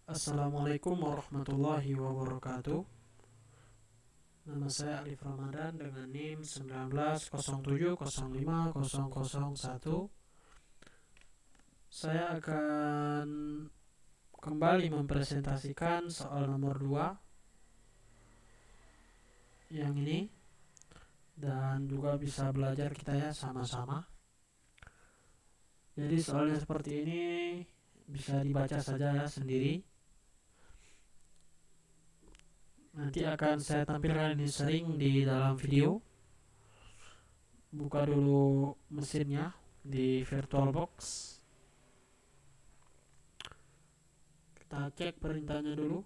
Assalamualaikum warahmatullahi wabarakatuh. Nama saya Alif Ramadan dengan NIM 1907050001. Saya akan kembali mempresentasikan soal nomor 2 yang ini, dan juga bisa belajar kita ya sama-sama. Jadi soalnya seperti ini bisa dibaca saja ya sendiri. Nanti akan saya tampilkan ini sering di dalam video. Buka dulu mesinnya di VirtualBox. Kita cek perintahnya dulu.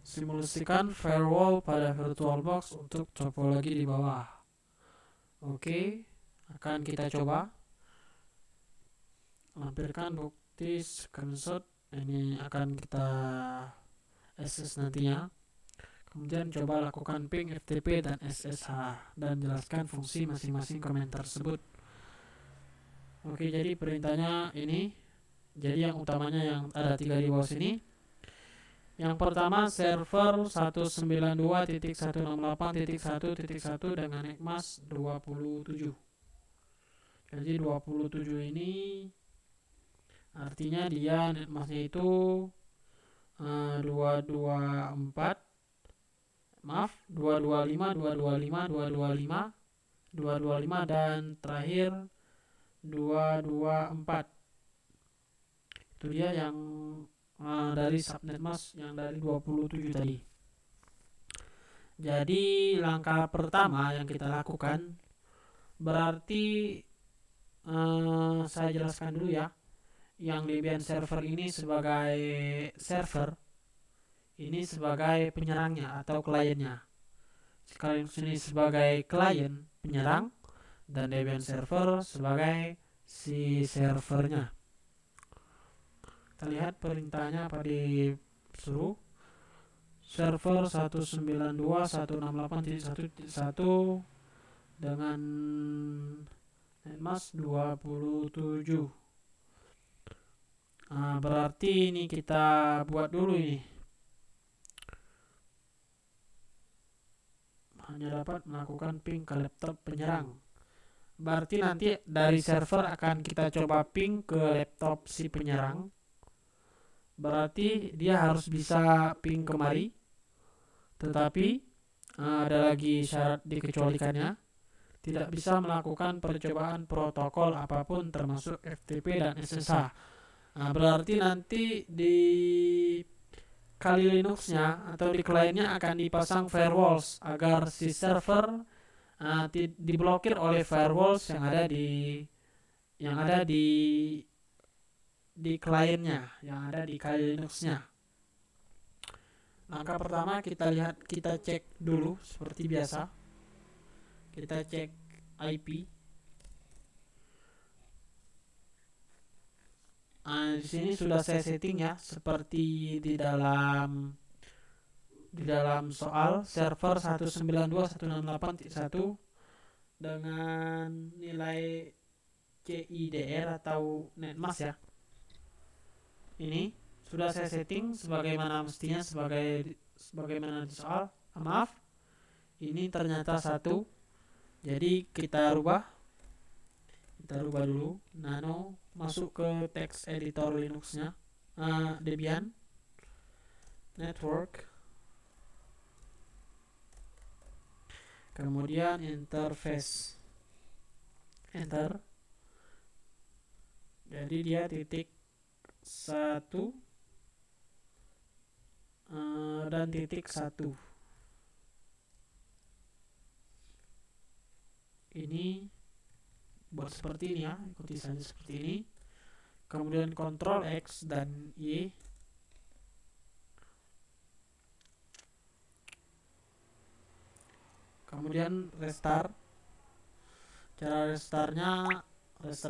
Simulasikan firewall pada VirtualBox untuk topologi di bawah. Oke, akan kita coba. Lampirkan bukti screenshot. Ini akan kita akses nantinya. Kemudian coba lakukan ping, FTP, dan SSH, dan jelaskan fungsi masing-masing komen tersebut. Oke, jadi perintahnya ini. Jadi yang utamanya yang ada 3 di bawah sini. Yang pertama, server 192.168.1.1 dengan NetMask 27. Jadi 27 ini artinya dia NetMasknya itu 225, 225, dan terakhir 224. Itu dia yang dari subnet mask yang dari 27 tadi. Jadi langkah pertama yang kita lakukan berarti saya jelaskan dulu ya. Yang Debian server ini sebagai server, ini sebagai penyerangnya atau kliennya. Sekarang ini sebagai klien penyerang, dan Debian server sebagai si servernya. Kita lihat perintahnya apa disuruh. Server 192.168.1.1 dengan NetMask 27. Berarti ini kita buat dulu ini. Hanya dapat melakukan ping ke laptop penyerang. Berarti nanti dari server akan kita coba ping ke laptop si penyerang. Berarti dia harus bisa ping kemari. Tetapi ada lagi syarat dikecualikannya. Tidak bisa melakukan percobaan protokol apapun termasuk FTP dan SSH. Berarti nanti di kali Linuxnya atau di kliennya akan dipasang firewalls agar si server diblokir oleh firewalls yang ada di kliennya, yang ada di kali Linuxnya. Langkah pertama kita cek dulu seperti biasa. Kita cek IP. Di sini sudah saya setting ya, seperti di dalam soal server 192.168.1 dengan nilai CIDR atau NetMask ya. Ini sudah saya setting sebagaimana mestinya, sebagaimana di soal. Maaf, ini ternyata 1. Jadi kita rubah dulu. Nano, masuk ke text editor Linuxnya, Debian, network, kemudian interface, enter. Jadi dia titik 1 dan titik 1. Ini buat seperti ini ya, ikuti saja seperti ini. Kemudian Ctrl X dan Y. Kemudian restart. Cara restart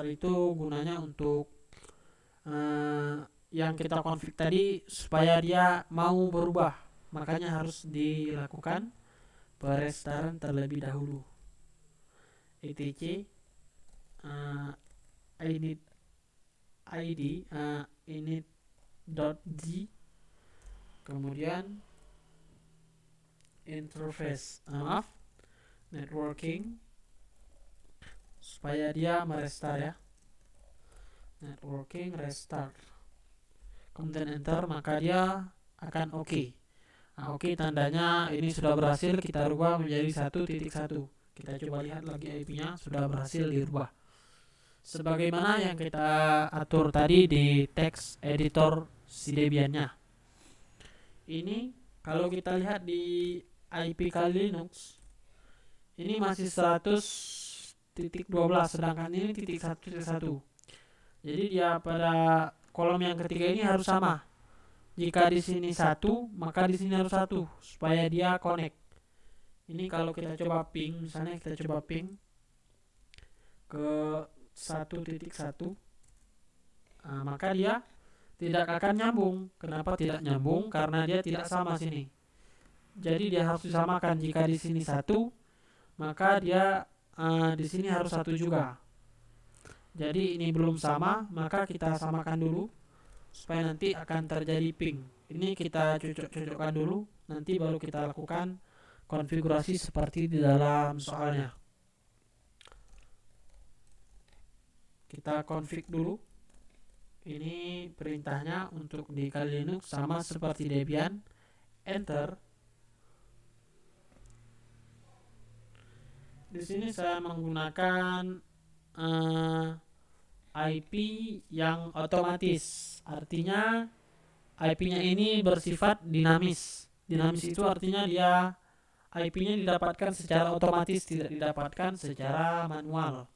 itu gunanya untuk yang kita config tadi supaya dia mau berubah. Makanya harus dilakukan perestartan terlebih dahulu. etc init id init .d, kemudian interface, networking, supaya dia merestart ya, networking restart, kemudian enter, maka dia akan oke. Nah, oke tandanya ini sudah berhasil kita rubah menjadi 1.1. Kita coba lihat lagi IP-nya sudah berhasil dirubah sebagaimana yang kita atur tadi di text editor si Debian-nya. Ini kalau kita lihat di IP Kali Linux ini masih 100.12, sedangkan ini .1.1. Jadi dia pada kolom yang ketiga ini harus sama. Jika di sini 1, maka di sini harus 1 supaya dia connect. Ini kalau kita coba ping, misalnya kita coba ping ke 1.1, maka dia tidak akan nyambung. Kenapa tidak nyambung? Karena dia tidak sama sini. Jadi dia harus disamakan. Jika di sini 1, maka dia di sini harus 1 juga. Jadi ini belum sama, maka kita samakan dulu supaya nanti akan terjadi ping. Ini kita cocok-cocokkan dulu, nanti baru kita lakukan konfigurasi seperti di dalam soalnya. Kita config dulu. Ini perintahnya untuk di Kali Linux sama seperti Debian. Enter. Di sini saya menggunakan IP yang otomatis. Artinya IP-nya ini bersifat dinamis. Dinamis itu artinya dia IP-nya didapatkan secara otomatis, tidak didapatkan secara manual.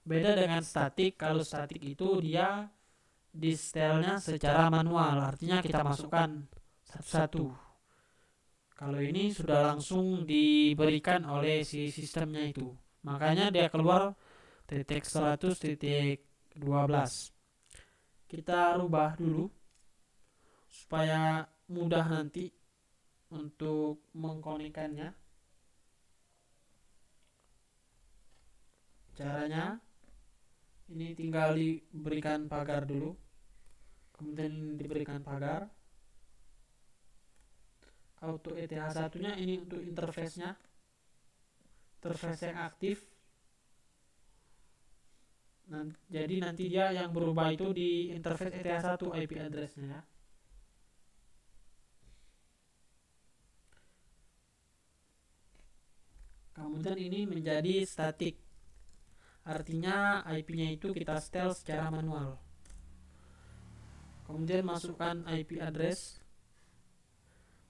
Beda dengan statik. Kalau statik itu dia di setelnya secara manual, artinya kita masukkan satu-satu. Kalau ini sudah langsung diberikan oleh si sistemnya itu, makanya dia keluar .100.12. Kita rubah dulu supaya mudah nanti untuk mengkonekkannya. Caranya ini tinggal diberikan pagar dulu, kemudian diberikan pagar. Auto ETH1 nya ini untuk interface-nya, interface yang aktif. Jadi nanti dia yang berubah itu di interface ETH1 IP address-nya ya. Kemudian ini menjadi static, artinya IP-nya itu kita setel secara manual. Kemudian masukkan IP address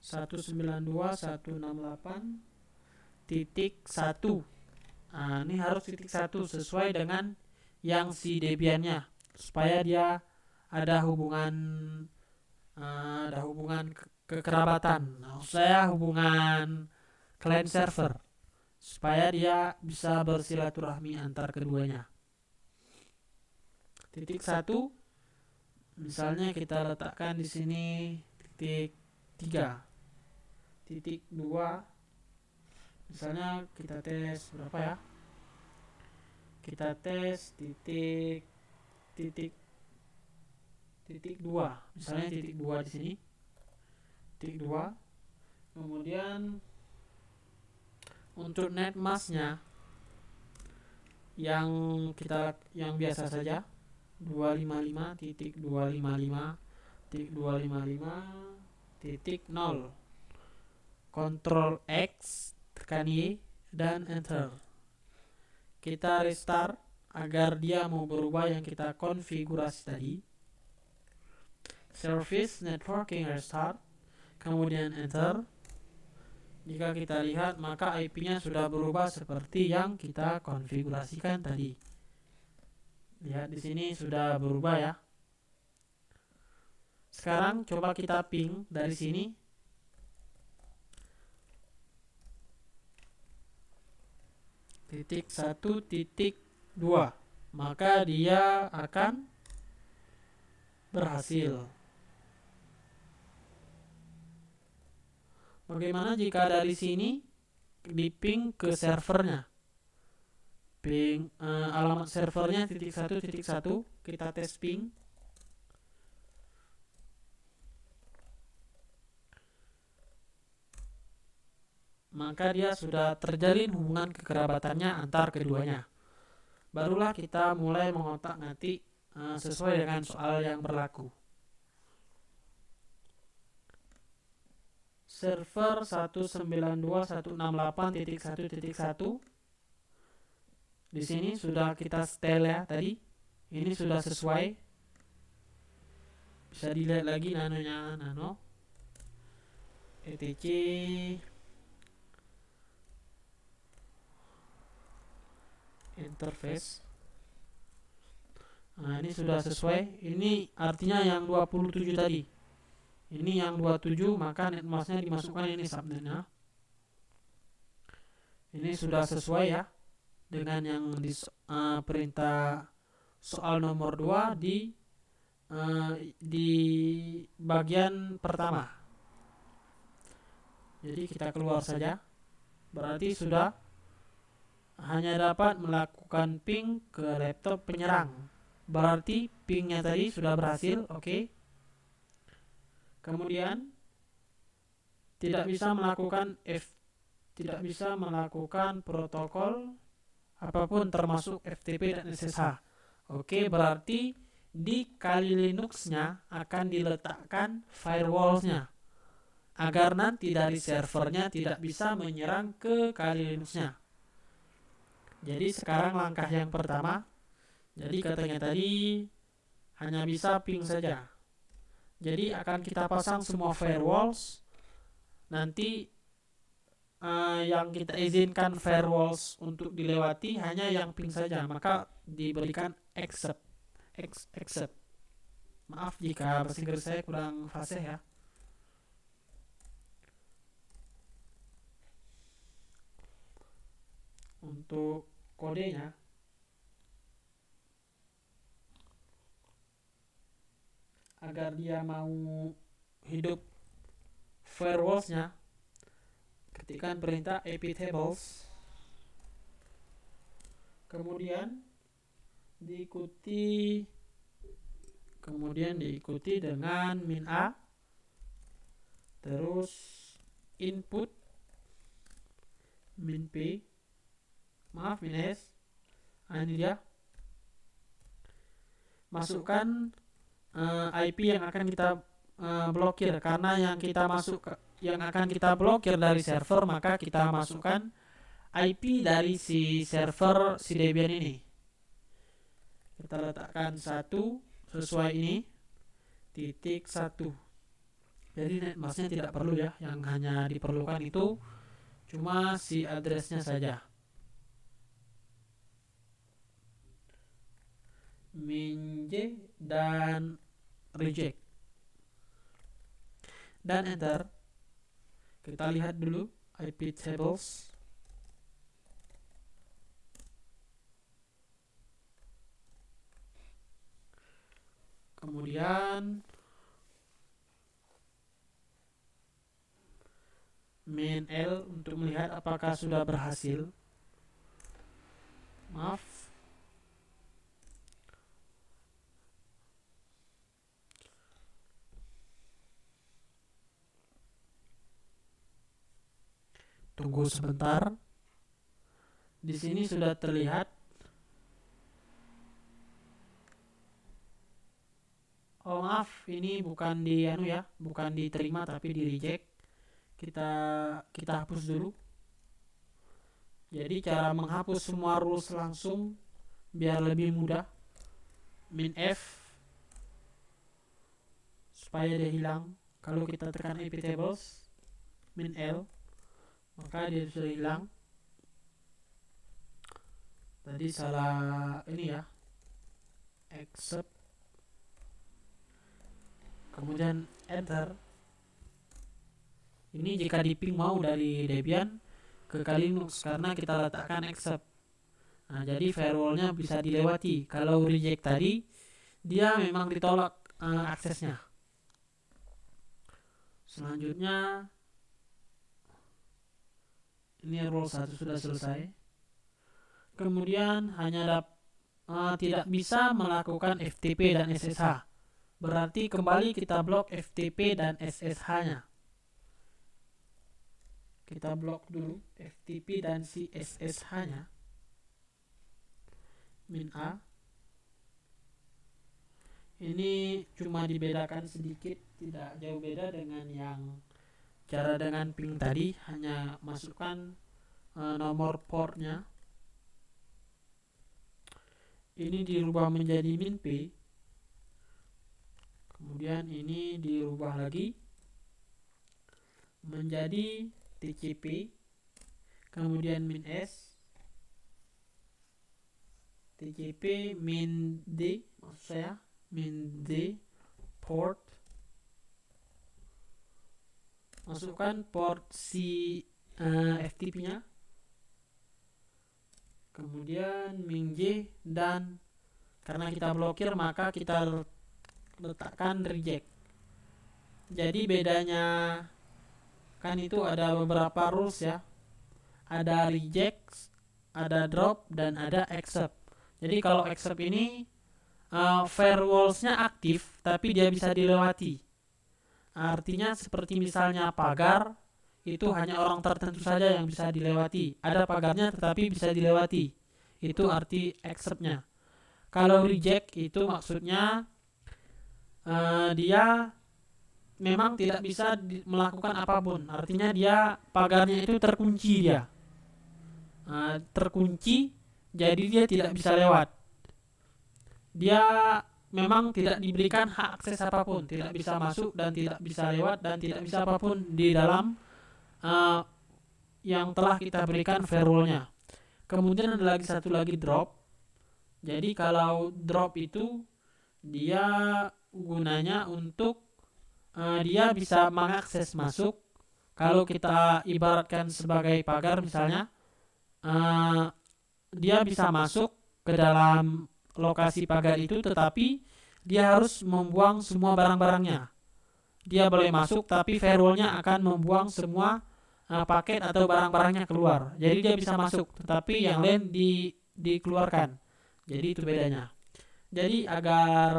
192.168.1. Ini harus .1 sesuai dengan yang si Debian-nya, supaya dia ada hubungan kekerabatan. Saya hubungan client server, supaya dia bisa bersilaturahmi antar keduanya. .1 misalnya kita letakkan di sini .3. .2 misalnya kita tes berapa ya, kita tes titik 2, misalnya .2 di sini, .2. Kemudian untuk net mask-nya yang biasa saja 255.255.255.0. Ctrl X, tekan Y, dan enter. Kita restart agar dia mau berubah yang kita konfigurasi tadi. Service networking restart, kemudian enter. Jika kita lihat, maka IP-nya sudah berubah seperti yang kita konfigurasikan tadi. Lihat di sini sudah berubah ya. Sekarang coba kita ping dari sini. .1.2, maka dia akan berhasil. Bagaimana jika dari sini diping ke servernya? Ping alamat servernya .1.1, kita tes ping. maka dia sudah terjalin hubungan kekerabatannya antar keduanya. Barulah kita mulai mengotak-ngatik sesuai dengan soal yang berlaku. Server 192.168.1.1 di sini sudah kita setel ya tadi. Ini sudah sesuai. Bisa dilihat lagi nanonya, nano etc interface. Nah, ini sudah sesuai. Ini artinya yang 27 tadi. Ini yang 27, maka netmasknya dimasukkan ini subnetnya. Ini sudah sesuai ya dengan yang di perintah soal nomor 2 di bagian pertama. Jadi kita keluar saja. Berarti sudah hanya dapat melakukan ping ke laptop penyerang. Berarti pingnya tadi sudah berhasil, oke. Kemudian tidak bisa melakukan protokol apapun termasuk FTP dan SSH. Oke, berarti di Kali Linux-nya akan diletakkan firewall-nya agar nanti dari servernya tidak bisa menyerang ke Kali Linux-nya. Jadi sekarang langkah yang pertama, jadi katanya tadi hanya bisa ping saja. Jadi akan kita pasang semua firewalls. Nanti yang kita izinkan firewalls untuk dilewati hanya yang ping saja, maka diberikan accept. Maaf jika bahasa Inggris saya kurang fasih ya. Untuk kodenya agar dia mau hidup firewallsnya, ketikkan perintah iptables, kemudian diikuti dengan min a, terus input min p, min s. Ini dia, masukkan IP yang akan kita blokir, karena yang akan kita blokir dari server, maka kita masukkan IP dari si server si Debian ini. Kita letakkan 1 sesuai ini .1. Jadi netmasknya tidak perlu ya, yang hanya diperlukan itu cuma si addressnya saja. min j dan reject dan enter. Kita lihat dulu iptables. Kemudian min l untuk melihat apakah sudah berhasil. Tunggu sebentar. Di sini sudah terlihat. Oh maaf, ini bukan bukan diterima tapi di reject. Kita hapus dulu. Jadi cara menghapus semua rules langsung biar lebih mudah. Min F supaya dia hilang. Kalau kita tekan iptables, min L, maka dia sudah hilang. Tadi salah ini ya, accept, kemudian enter. Ini jika diping mau dari Debian ke Kali Linux, karena kita letakkan accept. Nah, jadi firewallnya bisa dilewati. Kalau reject tadi, dia memang ditolak aksesnya. Selanjutnya, ini role 1 sudah selesai. Kemudian hanya tidak bisa melakukan FTP dan SSH. Berarti kembali kita blok FTP dan SSH-nya. kita blok dulu FTP dan si SSH nya min A. Ini cuma dibedakan sedikit, tidak jauh beda dengan yang cara dengan ping tadi, hanya masukkan nomor portnya. Ini dirubah menjadi min P, kemudian ini dirubah lagi menjadi TCP, kemudian min S, TCP min D, maksud saya min D port, masukkan port si FTP nya, kemudian min J, dan karena kita blokir maka kita letakkan reject. Jadi bedanya kan itu ada beberapa rules ya, ada reject, ada drop, dan ada accept. Jadi kalau accept ini firewalls-nya aktif tapi dia bisa dilewati. Artinya seperti misalnya pagar, itu hanya orang tertentu saja yang bisa dilewati. Ada pagarnya tetapi bisa dilewati. Itu arti accept-nya. Kalau reject itu maksudnya dia memang tidak bisa melakukan apapun. Artinya dia pagarnya itu terkunci dia. Terkunci, jadi dia tidak bisa lewat. Dia memang tidak diberikan hak akses apapun, tidak bisa masuk dan tidak bisa lewat dan tidak bisa apapun di dalam yang telah kita berikan firewall-nya. Kemudian ada lagi satu lagi drop. Jadi kalau drop itu dia gunanya untuk dia bisa mengakses masuk. Kalau kita ibaratkan sebagai pagar misalnya, dia bisa masuk ke dalam lokasi pagar itu, tetapi dia harus membuang semua barang-barangnya. Dia boleh masuk tapi firewall-nya akan membuang semua paket atau barang-barangnya keluar. Jadi dia bisa masuk tetapi yang lain dikeluarkan. Jadi itu bedanya. Jadi agar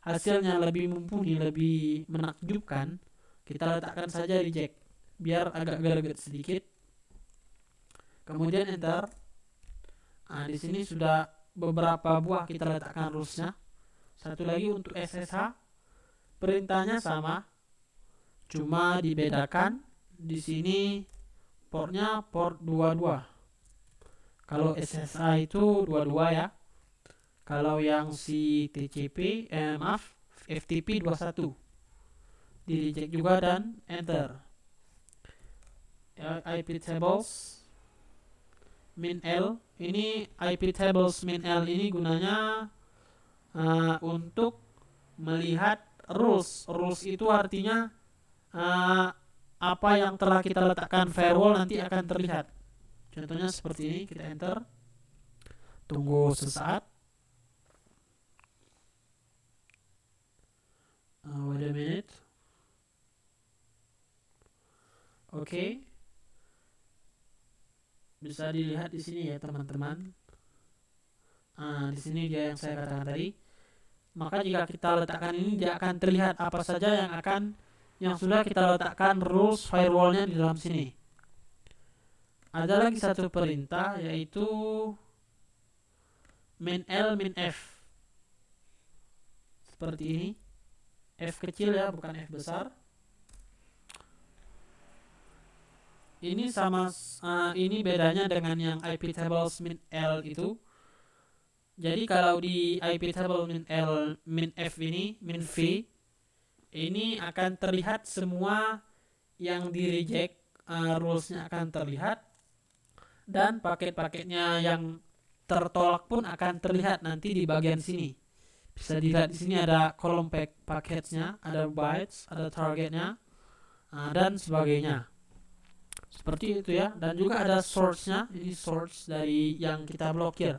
hasilnya lebih mumpuni, lebih menakjubkan, kita letakkan saja reject biar agak greget sedikit. Kemudian enter. Di sini sudah beberapa buah kita letakkan rulesnya. Satu lagi untuk SSH, perintahnya sama, cuma dibedakan di sini portnya port 22. Kalau SSH itu 22 ya. Kalau yang si TCP, FTP 21. Di reject juga dan enter. IP tables min L, ini IP tables min L ini gunanya untuk melihat rules. Rules itu artinya apa yang telah kita letakkan firewall nanti akan terlihat. Contohnya seperti ini, kita enter. Tunggu sesaat. Wait a minute. Oke. Bisa dilihat di sini ya teman-teman. Di sini dia yang saya katakan tadi. Maka jika kita letakkan ini, dia akan terlihat apa saja yang sudah kita letakkan rules firewallnya di dalam sini. Ada lagi satu perintah yaitu min L min F. Seperti ini. F kecil ya, bukan F besar. Ini sama, ini bedanya dengan yang IP tables min L itu. Jadi kalau di IP table min L min F ini, min V, ini akan terlihat semua yang di reject, rulesnya akan terlihat, dan paket-paketnya yang tertolak pun akan terlihat nanti di bagian sini. Bisa dilihat di sini ada kolom packetsnya, ada bytes, ada targetnya, dan sebagainya. Seperti itu ya. Dan juga ada source-nya. Ini source dari yang kita blokir.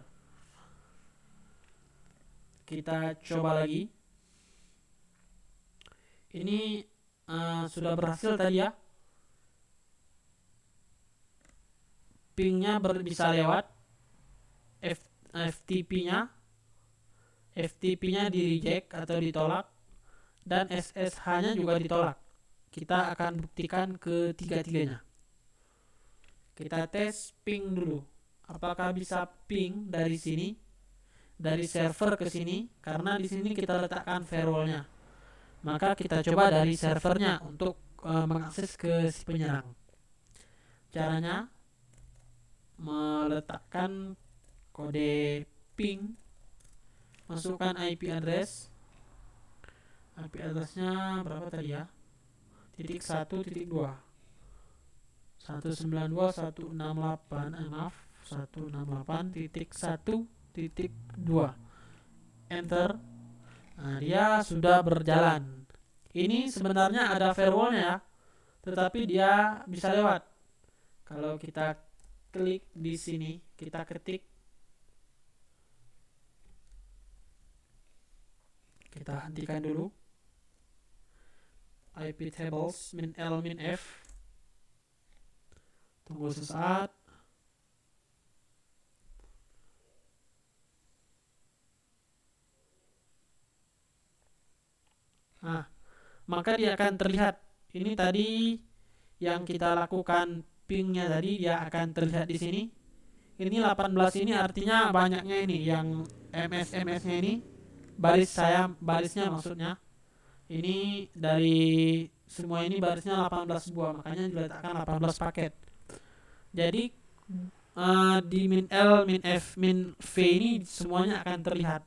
Kita coba lagi. Ini sudah berhasil tadi ya. Pingnya bisa lewat. FTP-nya di reject atau ditolak, dan SSH-nya juga ditolak. Kita akan buktikan ketiga-tiganya. Kita tes ping dulu. Apakah bisa ping dari sini, dari server ke sini? Karena di sini kita letakkan firewallnya. Maka kita coba dari servernya untuk mengakses ke si penyerang. Caranya meletakkan kode ping, masukkan IP address. IP addressnya berapa tadi ya? Titik 1.2 192.168 maaf 168.1.2 enter. Nah, dia sudah berjalan. Ini sebenarnya ada firewallnya ya, tetapi dia bisa lewat. Kalau kita klik di sini, kita ketik, kita hentikan dulu IP tables min L min F. Tunggu sesaat. Nah, maka dia akan terlihat. Ini tadi yang kita lakukan pingnya tadi, dia akan terlihat di sini. Ini 18 ini artinya banyaknya ini yang MS-MS-nya ini, barisnya maksudnya. Ini dari semua ini barisnya 18 buah, makanya diletakkan 18 paket. Jadi di min L, min F, min V ini semuanya akan terlihat.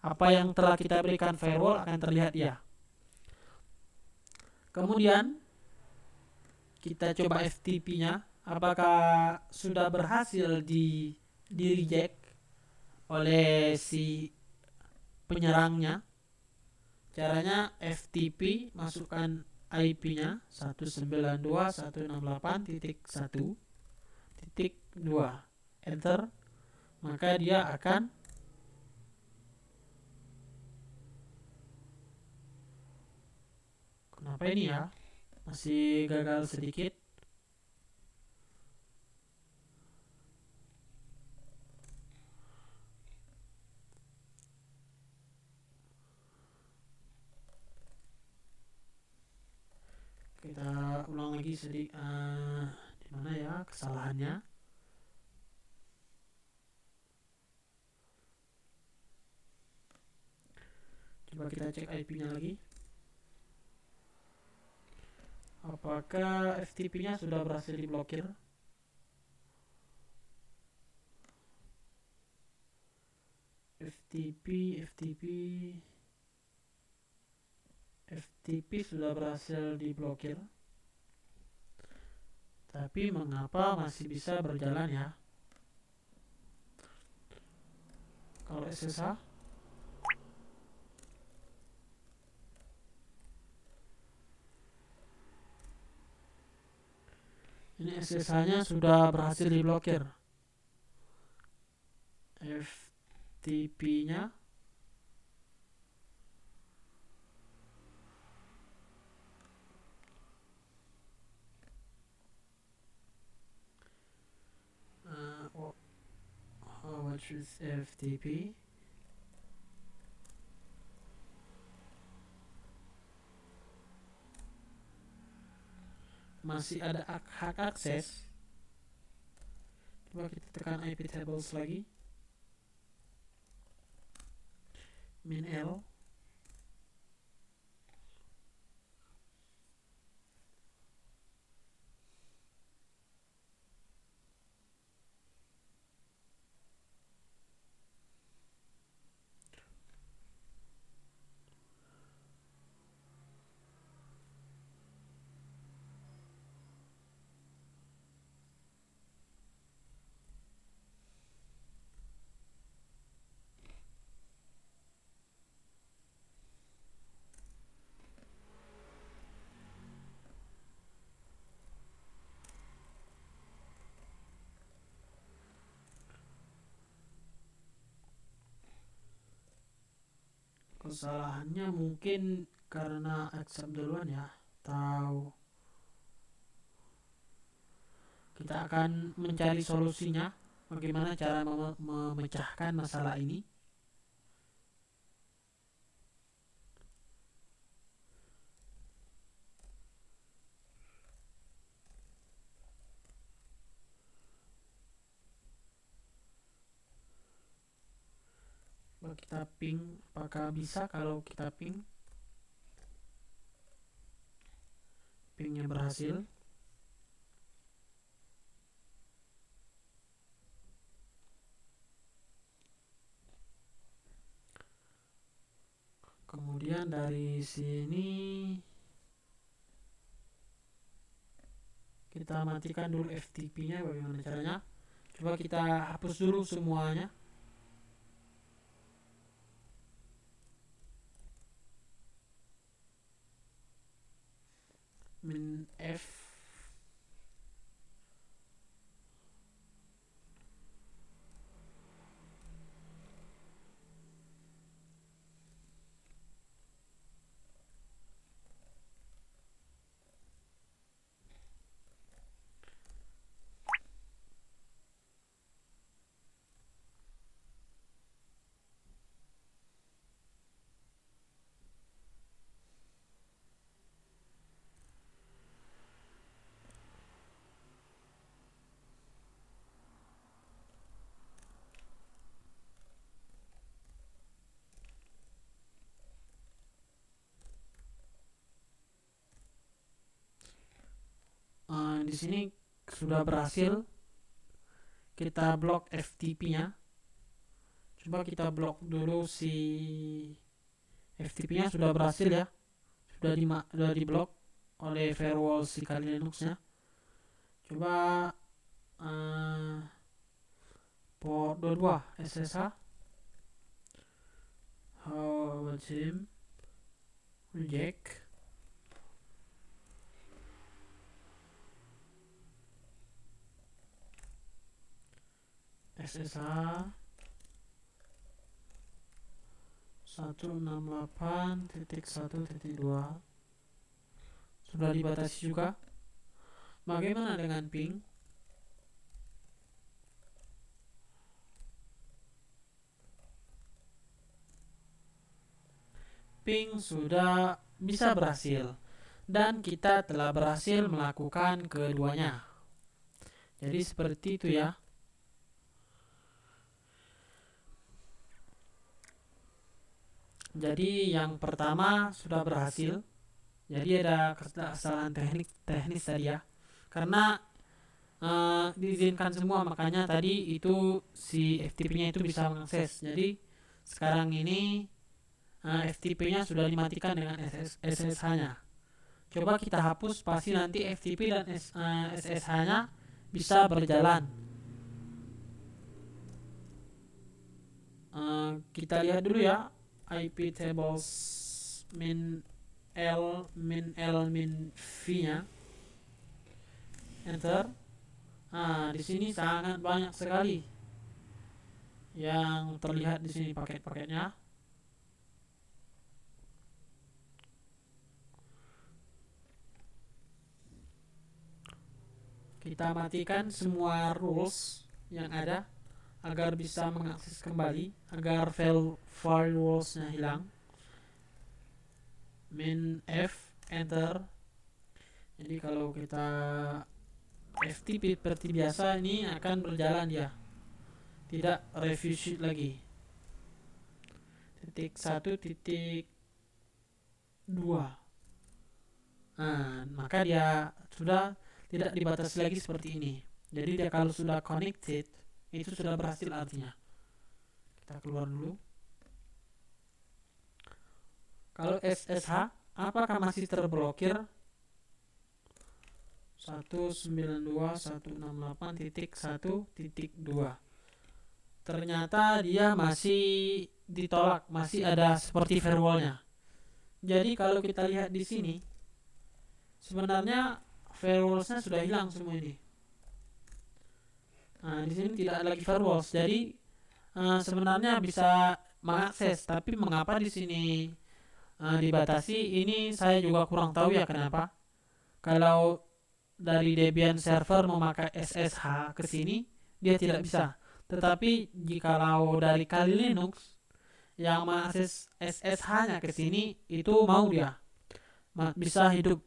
Apa yang telah kita berikan firewall akan terlihat ya. Kemudian kita coba FTP-nya, apakah sudah berhasil di reject oleh si penyerangnya. Caranya FTP, masukkan IP-nya 192.168.1.2, enter. Maka dia akan kenapa ini ya, masih gagal sedikit. Kita ulang lagi sedikit. Di mana ya kesalahannya? Coba kita cek IP-nya lagi. Apakah FTP-nya sudah berhasil diblokir? FTP sudah berhasil diblokir. Tapi mengapa masih bisa berjalan ya? Kalau SSH, ini SSH-nya sudah berhasil diblokir. FTP-nya what is FTP? Masih ada hak akses. Coba kita tekan IP tables lagi, min L. Kesalahannya mungkin karena accept duluan ya. Tahu. Kita akan mencari solusinya, bagaimana cara memecahkan masalah ini. Coba kita ping, apakah bisa kalau kita pingnya berhasil. Kemudian dari sini kita matikan dulu FTP-nya. Bagaimana caranya? Coba kita hapus dulu semuanya. Min F. Di sini sudah berhasil kita blok FTP-nya. Coba kita blok dulu si FTP-nya. Sudah berhasil ya, sudah diblok oleh firewall si Kali Linux-nya. Coba port 22 SSH. How about him? Reject. SSH 168.1.2 sudah dibatasi juga. Bagaimana dengan ping? Ping sudah bisa berhasil dan kita telah berhasil melakukan keduanya. Jadi seperti itu ya. Jadi yang pertama sudah berhasil. Jadi ada kesalahan teknis tadi ya. Karena diizinkan semua, makanya tadi itu si FTP-nya itu bisa mengakses. Jadi sekarang ini FTP-nya sudah dimatikan dengan SSH-nya. Coba kita hapus, pasti nanti FTP dan SSH-nya bisa berjalan. Kita lihat dulu ya IP tables min L min V-nya. Enter. Di sini sangat banyak sekali yang terlihat di sini paket-paketnya. Kita matikan semua rules yang ada agar bisa mengakses kembali, agar firewalls-nya hilang. Min F, enter. Jadi kalau kita FTP seperti biasa, ini akan berjalan ya, tidak review lagi. Titik 1.2. Maka dia sudah tidak dibatasi lagi seperti ini. Jadi dia kalau sudah connected itu sudah berhasil artinya. Kita keluar dulu. Kalau SSH apakah masih terblokir? 192.168.1.2. Ternyata dia masih ditolak, masih ada seperti firewall-nya. Jadi kalau kita lihat di sini, sebenarnya firewalls-nya sudah hilang semua ini. Di sini tidak ada lagi firewalls. Jadi sebenarnya bisa mengakses, tapi mengapa di sini dibatasi? Ini saya juga kurang tahu ya kenapa. Kalau dari Debian server memakai SSH ke sini, dia tidak bisa. Tetapi jikalau dari Kali Linux yang mengakses SSH-nya ke sini, itu mau dia bisa hidup.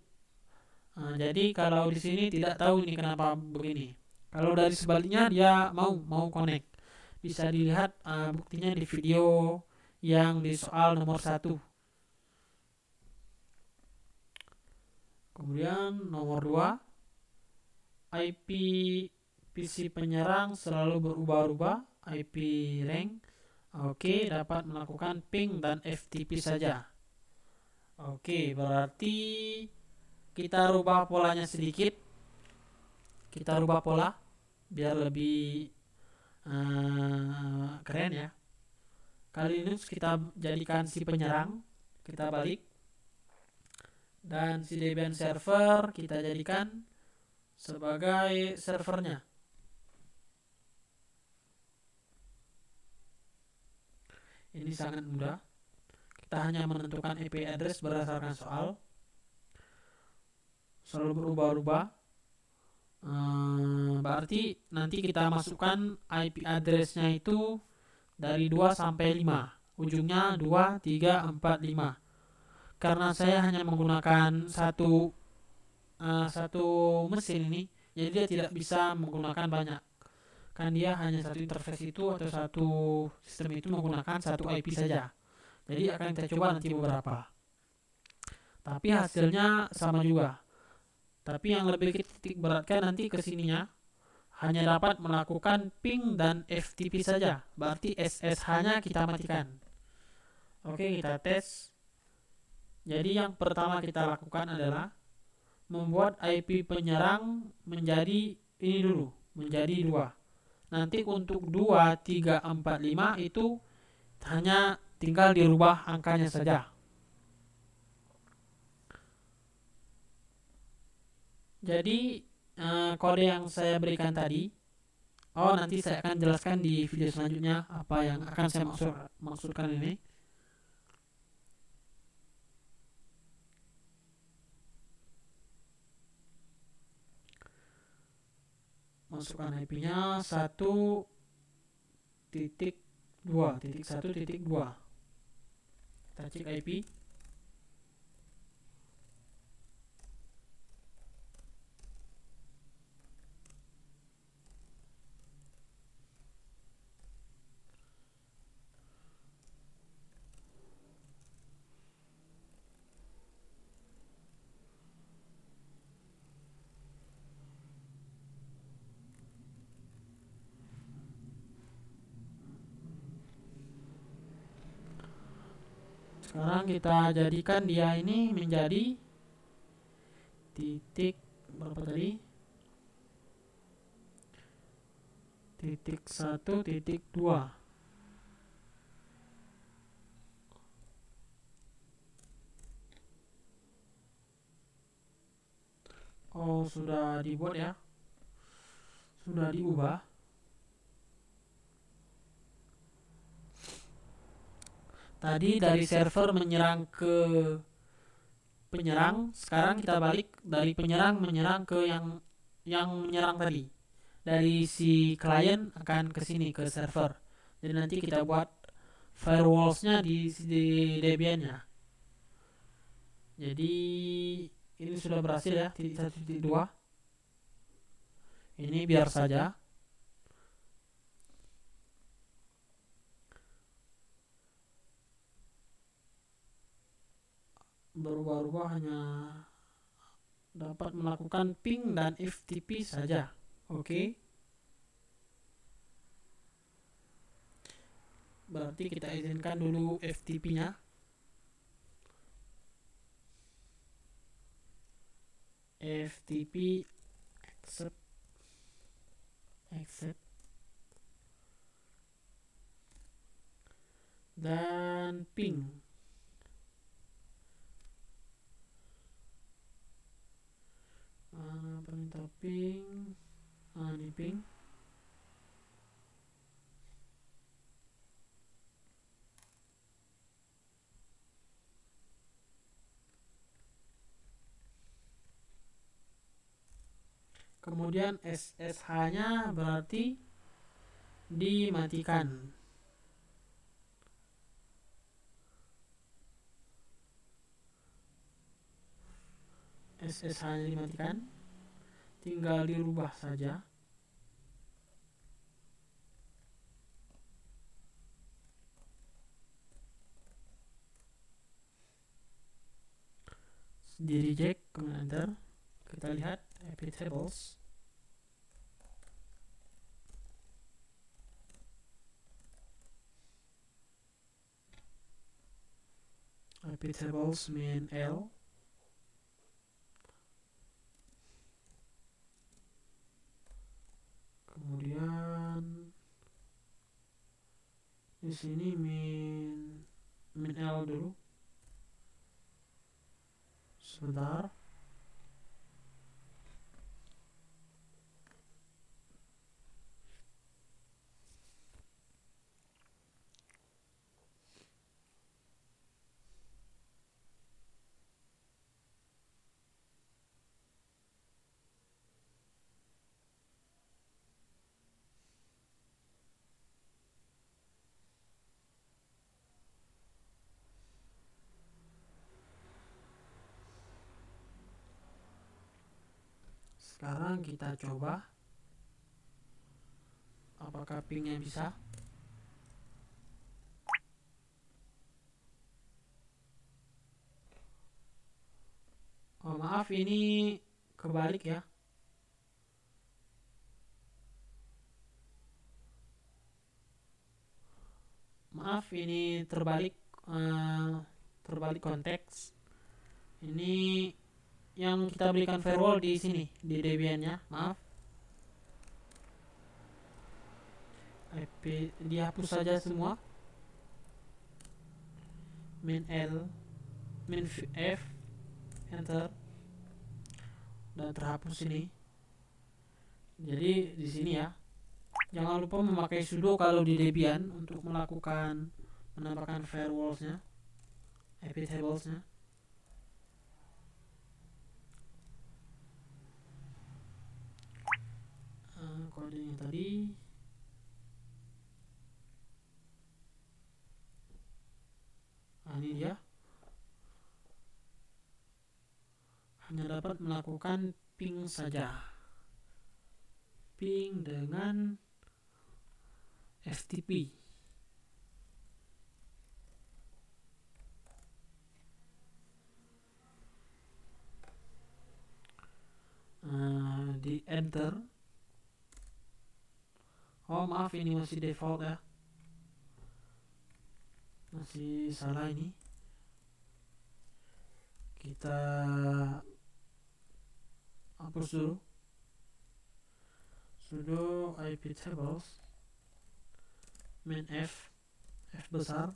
Jadi kalau di sini tidak tahu ini kenapa begini. Kalau dari sebaliknya dia mau connect. Bisa dilihat buktinya di video yang di soal nomor 1. Kemudian nomor 2, IP PC penyerang selalu berubah-ubah. IP rank dapat melakukan ping dan FTP saja. Berarti kita rubah polanya sedikit. Kita rubah pola biar lebih keren ya. Kali Linux kita jadikan si penyerang, kita balik. Dan si Debian server kita jadikan sebagai servernya. Ini sangat mudah. Kita hanya menentukan IP address berdasarkan soal. Selalu berubah-ubah. Berarti nanti kita masukkan IP address-nya itu dari 2 sampai 5. Ujungnya 2, 3, 4, 5. Karena saya hanya menggunakan satu mesin ini, jadi dia tidak bisa menggunakan banyak. Kan dia hanya satu interface itu atau satu sistem itu menggunakan satu IP saja. Jadi akan kita coba nanti beberapa. Tapi hasilnya sama juga. Tapi yang lebih titik beratkan nanti kesininya hanya dapat melakukan ping dan FTP saja. Berarti SSH-nya kita matikan. Kita tes. Jadi yang pertama kita lakukan adalah membuat IP penyerang menjadi ini dulu, menjadi 2. Nanti untuk 2, 3, 4, 5 itu hanya tinggal dirubah angkanya saja. Jadi kode yang saya berikan tadi, nanti saya akan jelaskan di video selanjutnya apa yang akan saya maksudkan ini. Masukkan IP-nya 1.2.1.2. Kita cek IP. Sekarang kita jadikan dia ini menjadi titik berapa tadi? Titik 1.2. Sudah dibuat ya. Sudah diubah. Tadi dari server menyerang ke penyerang, sekarang kita balik dari penyerang menyerang ke yang menyerang tadi. Dari si klien akan ke sini ke server. Jadi nanti kita buat firewalls-nya di Debian-nya. Jadi ini sudah berhasil ya, titik 1.2. Ini biar saja. Berubah-ubah hanya dapat melakukan ping dan FTP saja. Berarti kita izinkan dulu FTP-nya. FTP accept dan ping. Perintah ping. Ini ping. Kemudian SSH-nya berarti dimatikan. SSH-nya dimatikan. Tinggal dirubah saja. di reject, kemudian enter. Kita lihat IP tables. IP tables min L. Kemudian di sini min L dulu. Sebentar. Sekarang kita coba apakah pingnya bisa. Oh maaf, ini kebalik ya. Maaf, ini terbalik konteks. Ini yang kita berikan firewall di sini di Debian-nya. Maaf. IP dihapus saja semua. Min L, min F, enter. Dan terhapus ini. Jadi di sini ya. Jangan lupa memakai sudo kalau di Debian untuk menambahkan firewalls-nya, IP tables-nya. Kodenya tadi. Ini dia. Hanya dapat melakukan ping saja. Ping dengan FTP. Di enter. Oh maaf, ini masih default ya. Masih salah ini. Kita hapus dulu. Sudo IP tables min F besar.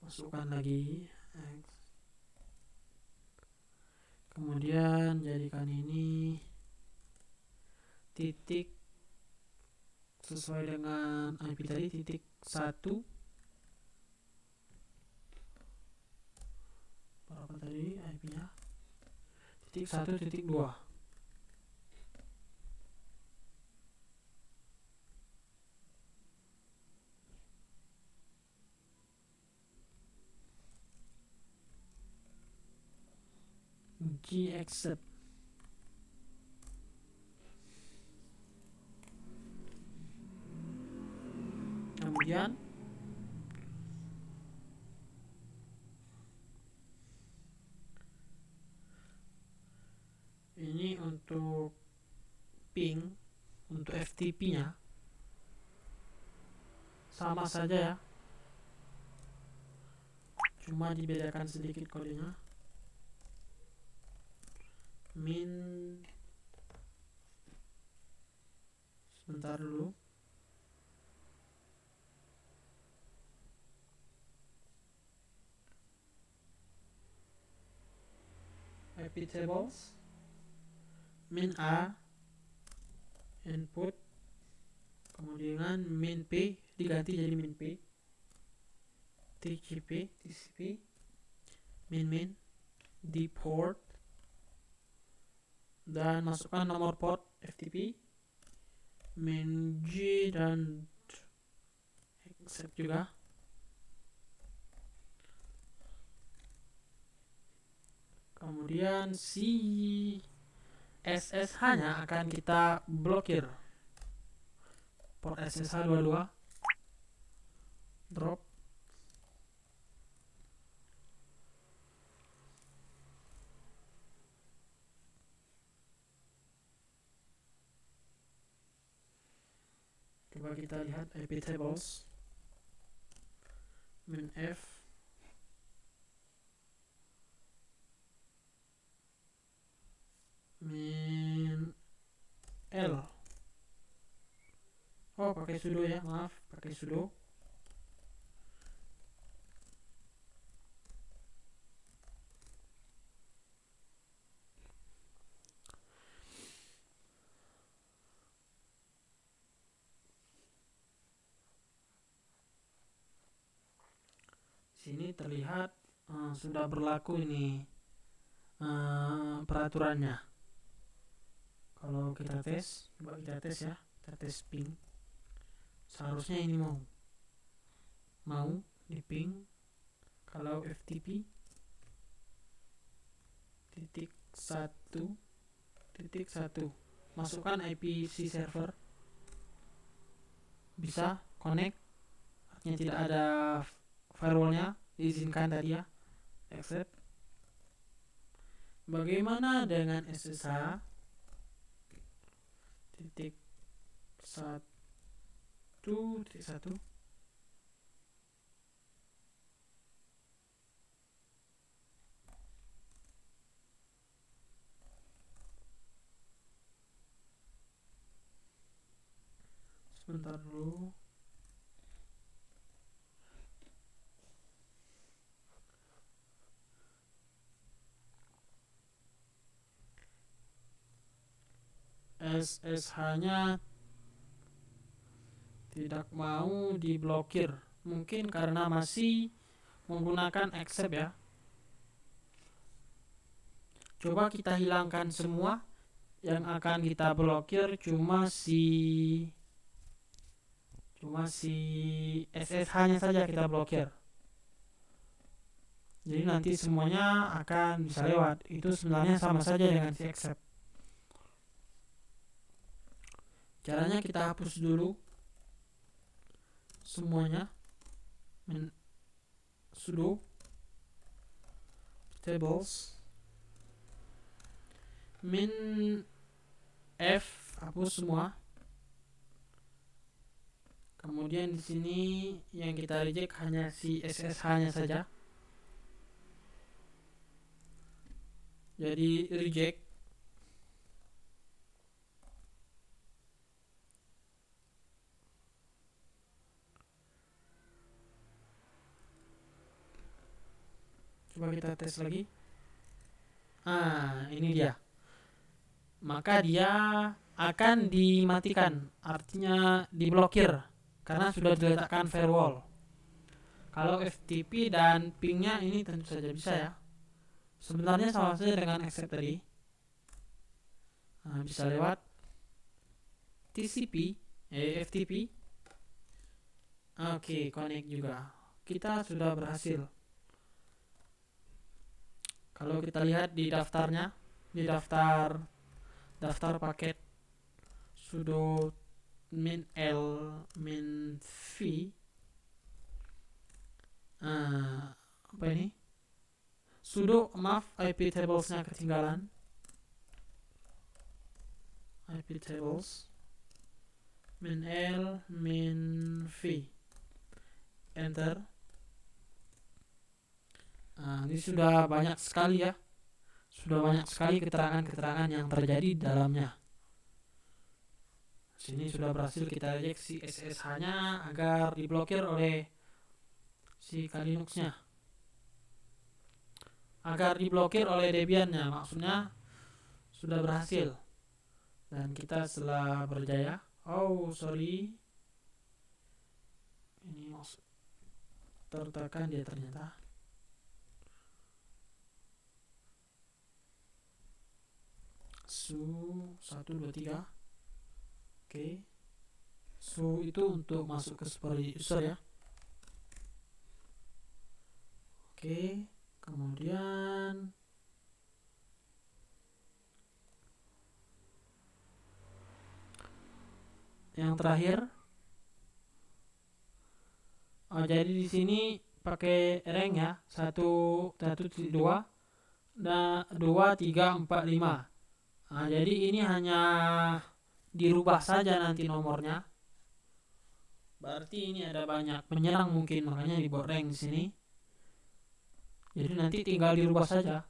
Masukkan lagi X. Kemudian jadikan ini titik sesuai dengan IP tadi, titik 1. Berapa tadi IP-nya? Titik 1, titik 2. G-accept. Kemudian ini untuk ping, untuk FTP-nya sama saja ya, cuma dibedakan sedikit kodenya. Min, sebentar dulu. IP tables min A input, kemudian min P diganti jadi min P, TCP min di port, dan masukkan nomor port FTP, min G dan accept juga. Kemudian si SSH-nya akan kita blokir. Port SSH 22 drop. Coba kita lihat IP tables min F min L. Oh, pakai sudo ya, maaf, pakai sudo. Sini terlihat sudah berlaku ini peraturannya. Kalau kita tes, coba kita tes ya, kita tes ping. Seharusnya ini mau di ping. Kalau FTP .1.1 masukkan IPC server, bisa connect, artinya tidak ada firewallnya, diizinkan tadi ya, accept. Bagaimana dengan SSH .1.1? Sebentar dulu. SSH-nya tidak mau diblokir, mungkin karena masih menggunakan accept ya. Coba kita hilangkan semua, yang akan kita blokir cuma si SSH-nya saja kita blokir. Jadi nanti semuanya akan bisa lewat. Itu sebenarnya sama saja dengan si accept. Caranya kita hapus dulu semuanya, sudo tables min F, hapus semua. Kemudian di sini yang kita reject hanya si SSH-nya saja. Jadi reject. Coba kita tes lagi. Ini dia. Maka dia akan dimatikan, artinya diblokir, karena sudah diletakkan firewall. Kalau FTP dan pingnya ini tentu saja bisa ya. Sebenarnya sama saja dengan accept tadi. Bisa lewat TCP, FTP. Oke, connect juga. Kita sudah berhasil. Kalau kita lihat di daftarnya, di daftar paket sudo min L min V, apa ini? Sudo, maaf, IP tablesnya ketinggalan. IP tables min L min V, enter. Ini sudah banyak sekali ya, sudah banyak sekali keterangan-keterangan yang terjadi di dalamnya. Sini sudah berhasil kita reject si SSH-nya agar diblokir oleh si Linux-nya, agar diblokir oleh Debian-nya, maksudnya sudah berhasil. Dan kita setelah berjaya, sorry, ini tertekan dia ternyata. Su 1 2 3. Oke. Su itu untuk masuk ke super user ya. Oke, kemudian yang terakhir, jadi di sini pakai rank ya, 1 2 dan 2 3 4 5. Jadi ini hanya dirubah saja nanti nomornya. Berarti ini ada banyak penyerang mungkin, makanya dibuat rank di sini. Jadi nanti tinggal dirubah saja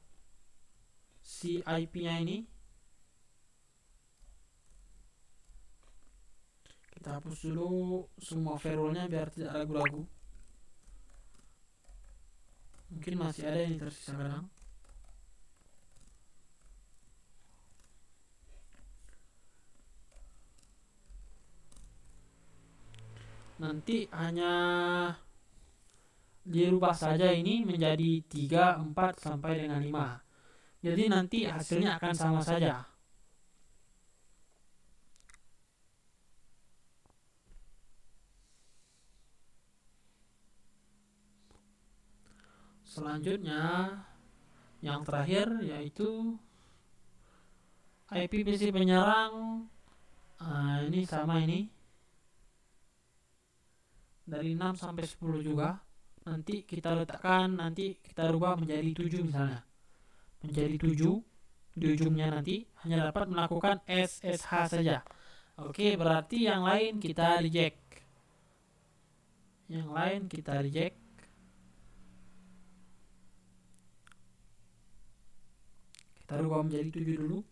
si IP-nya ini. Kita hapus dulu semua firewallnya biar tidak ragu-ragu. Mungkin masih ada yang tersisa kadang. Nanti hanya dirubah saja ini menjadi 3, 4 sampai dengan 5. Jadi nanti hasilnya akan sama saja. Selanjutnya yang terakhir yaitu IP PC penyerang. Ini sama, ini dari 6 sampai 10 juga. Nanti kita letakkan, nanti kita rubah menjadi 7 misalnya. Menjadi 7 di ujungnya, nanti hanya dapat melakukan SSH saja. Oke, berarti yang lain kita reject. Yang lain kita reject. Kita rubah menjadi 7 dulu.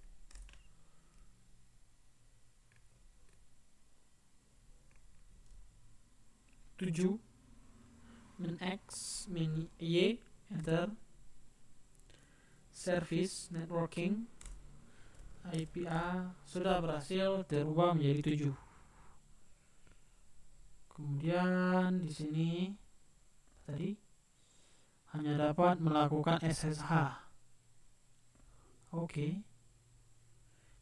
min X min Y, enter. Service networking IPA sudah berhasil terubah menjadi 7. Kemudian di sini tadi hanya dapat melakukan SSH. Oke.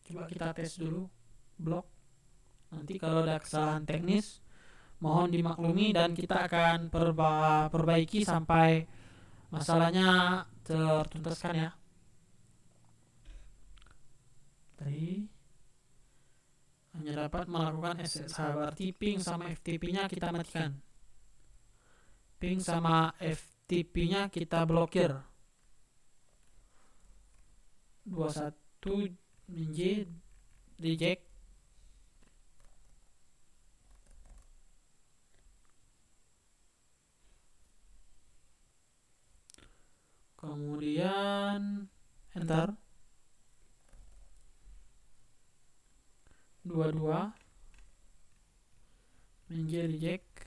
Coba kita tes dulu blok. Nanti kalau ada kesalahan teknis mohon dimaklumi dan kita akan perbaiki sampai masalahnya tertuntaskan ya. Tadi hanya dapat melakukan SSH, berarti ping sama FTP-nya kita matikan. Ping sama FTP-nya kita blokir. 21 min J reject. Kemudian enter. 22 min J reject.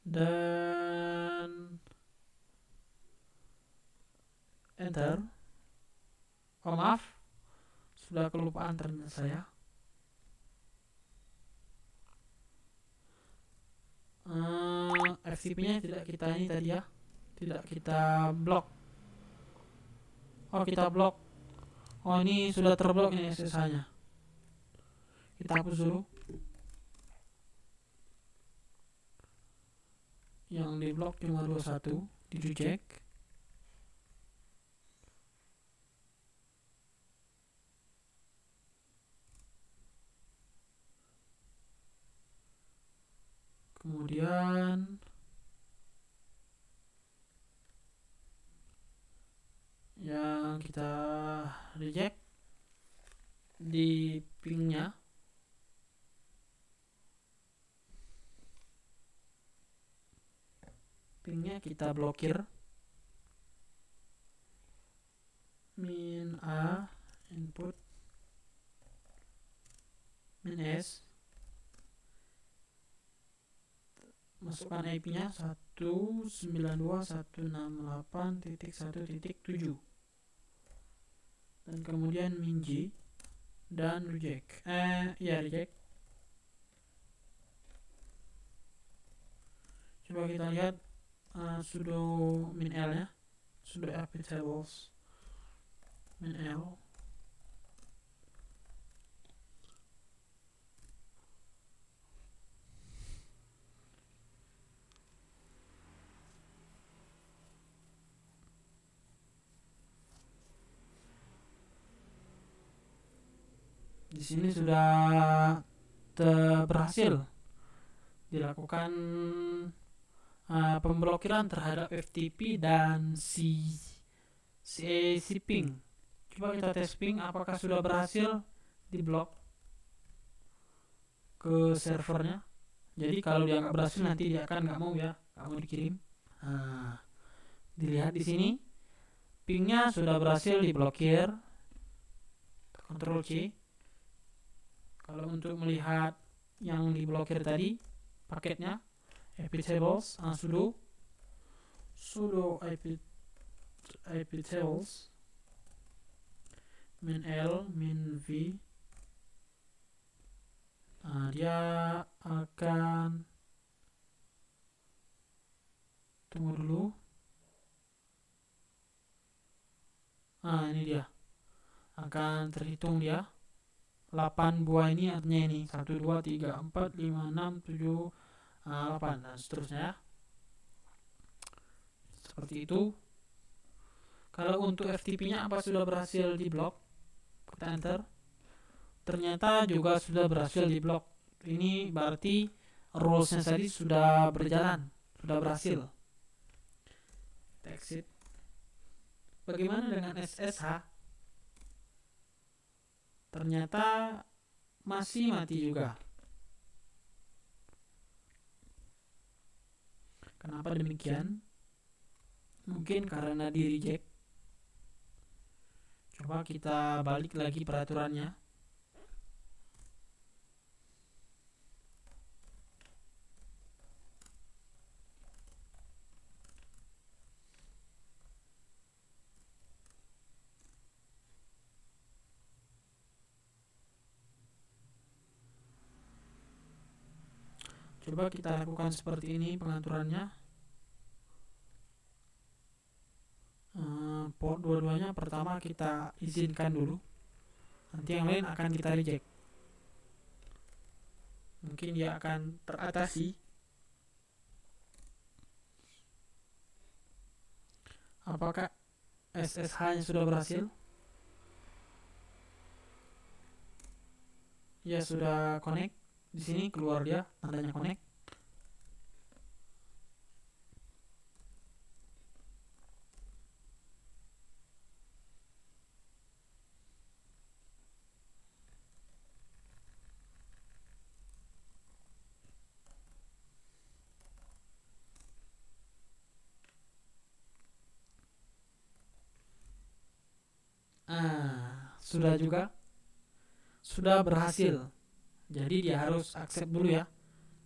Dan enter. Oh maaf, sudah kelupaan ternyata saya. FTP-nya tidak kita ini tadi ya, tidak kita blok. Oh kita blok. Oh ini sudah terblok ini SSH-nya. Kita hapus dulu. Yang di blok cuma 21, di reject. Kemudian yang kita reject di pingnya kita blokir. Min A input, min S masukkan IP-nya 192.168.1.7 dan kemudian min J dan reject. Reject. Coba kita lihat sudo min L nya, sudo apt tables min L. Di sini sudah berhasil dilakukan pemblokiran terhadap FTP dan si ping. Coba kita tes ping apakah sudah berhasil diblok ke servernya. Jadi kalau dia nggak berhasil nanti dia akan nggak mau ya, nggak mau dikirim. Nah, dilihat di sini pingnya sudah berhasil diblokir. Ctrl C. Kalau untuk melihat yang diblokir tadi paketnya iptables, sudo iptables -l-v. Dia akan, tunggu dulu. Ini dia akan terhitung dia 8 buah ini, artinya ini 1 2 3 4 5 6 7 8 dan seterusnya ya. Seperti itu. Kalau untuk FTP-nya apa sudah berhasil diblok, kita enter. Ternyata juga sudah berhasil diblok. Ini berarti rules-nya tadi sudah berjalan, sudah berhasil. Exit. Bagaimana dengan SSH? Ternyata masih mati juga. Kenapa demikian? Mungkin karena di reject. Coba kita balik lagi peraturannya. Coba kita lakukan seperti ini pengaturannya. Port dua-duanya pertama kita izinkan dulu, nanti yang lain akan kita reject. Mungkin dia akan teratasi. Apakah SSH-nya sudah berhasil? Ya, sudah connect. Di sini keluar dia tandanya connect. Sudah juga, sudah berhasil. Jadi dia harus accept dulu ya.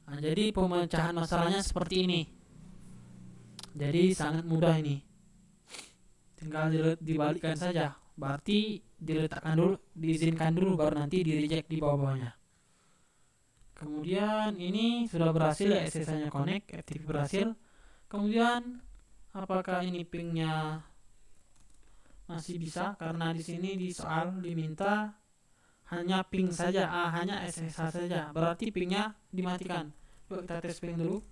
Jadi pemecahan masalahnya seperti ini. Jadi sangat mudah ini. Tinggal dibalikkan saja. Berarti diletakkan dulu, diizinkan dulu, baru nanti di reject di bawah-bawahnya. Kemudian ini sudah berhasil ya, SSH-nya connect, FTP berhasil. Kemudian apakah ini pingnya masih bisa? Karena di sini di soal diminta hanya ping saja, hanya SSH saja. Berarti pingnya dimatikan. Coba kita tes ping dulu.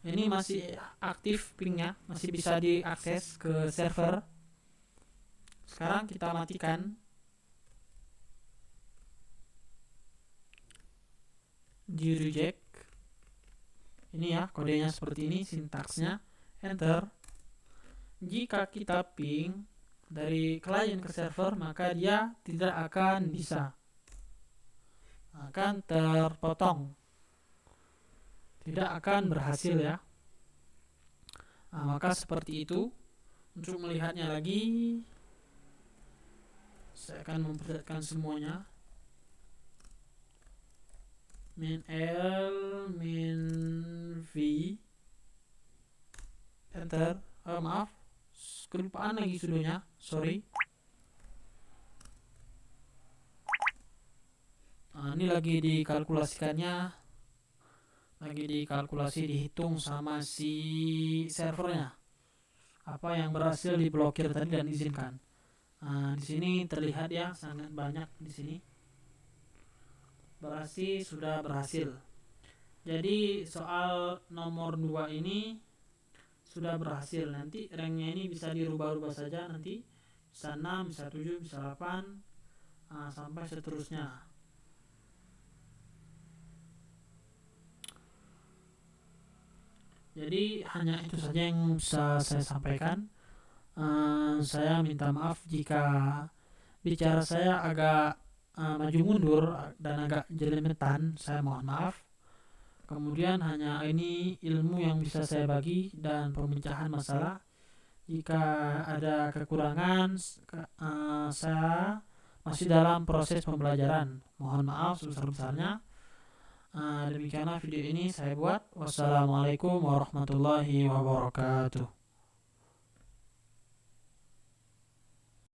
Ini masih aktif pingnya, masih bisa diakses ke server. Sekarang kita matikan. Di reject. Ini ya kodenya seperti ini, sintaksnya. Enter. Jika kita ping dari klien ke server, maka dia tidak akan bisa, akan terpotong, tidak akan berhasil ya. Maka seperti itu. Untuk melihatnya lagi, saya akan memperlihatkan semuanya. -l -v, enter. Maaf, kelupaan lagi sudonya, sorry. Ini lagi dikalkulasikannya, lagi dikalkulasi, dihitung sama si servernya, apa yang berhasil diblokir tadi dan izinkan. Di sini terlihat ya, sangat banyak di sini. Berarti sudah berhasil. Jadi soal nomor 2 ini sudah berhasil. Nanti ranknya ini bisa dirubah-rubah saja, nanti bisa 6, bisa 7, bisa 8, sampai seterusnya. Jadi hanya itu saja yang bisa saya sampaikan. Saya minta maaf jika bicara saya agak maju mundur dan agak jelemetan. Saya mohon maaf. Kemudian hanya ini ilmu yang bisa saya bagi dan pemecahan masalah. Jika ada kekurangan, saya masih dalam proses pembelajaran. Mohon maaf sebesar-besarnya. Demikianlah video ini saya buat. Wassalamualaikum warahmatullahi wabarakatuh.